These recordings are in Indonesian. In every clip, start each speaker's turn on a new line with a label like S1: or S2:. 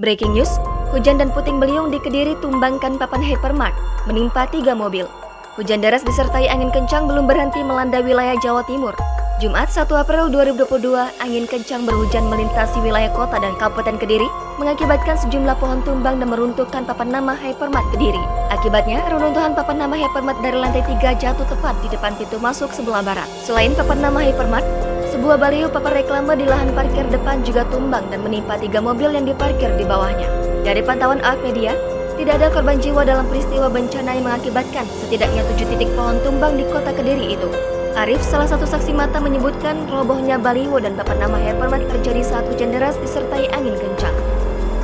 S1: Breaking news, hujan dan puting beliung di Kediri tumbangkan papan hypermart, menimpa 3 mobil. Hujan deras disertai angin kencang belum berhenti melanda wilayah Jawa Timur. Jumat 1 April 2022, angin kencang berhujan melintasi wilayah kota dan Kabupaten Kediri, mengakibatkan sejumlah pohon tumbang dan meruntuhkan papan nama hypermart Kediri. Akibatnya, reruntuhan papan nama hypermart dari lantai 3 jatuh tepat di depan pintu masuk sebelah barat. Selain papan nama hypermart, sebuah baliho papan reklame di lahan parkir depan juga tumbang dan menimpa 3 mobil yang diparkir di bawahnya. Dari pantauan awak media, tidak ada korban jiwa dalam peristiwa bencana yang mengakibatkan setidaknya 7 titik pohon tumbang di kota Kediri itu. Arif, salah satu saksi mata, menyebutkan robohnya baliho dan papan nama hypermart terjadi saat hujan deras disertai angin kencang.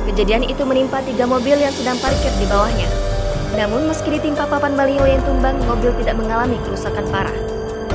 S1: Kejadian itu menimpa 3 mobil yang sedang parkir di bawahnya. Namun meski ditimpa papan baliho yang tumbang, mobil tidak mengalami kerusakan parah.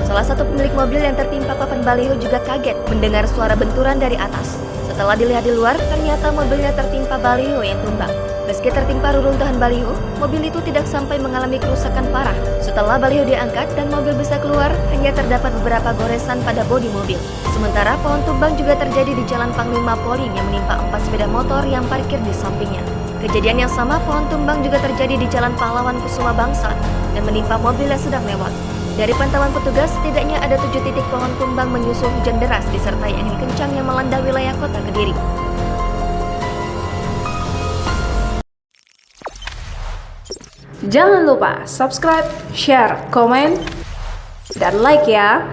S1: Salah satu pemilik mobil yang tertimpa papan baliho juga kaget mendengar suara benturan dari atas. Setelah dilihat di luar, ternyata mobilnya tertimpa baliho yang tumbang. Meski tertimpa reruntuhan baliho, mobil itu tidak sampai mengalami kerusakan parah. Setelah baliho diangkat dan mobil bisa keluar, hanya terdapat beberapa goresan pada bodi mobil. Sementara pohon tumbang juga terjadi di Jalan Panglima Polim yang menimpa 4 sepeda motor yang parkir di sampingnya. Kejadian yang sama pohon tumbang juga terjadi di Jalan Pahlawan Kusuma Bangsat dan menimpa mobil yang sedang lewat. Dari pantauan petugas, setidaknya ada 7 titik pohon tumbang menyusul hujan deras disertai angin kencang yang melanda wilayah kota Kediri.
S2: Jangan lupa subscribe, share, komen, dan like ya!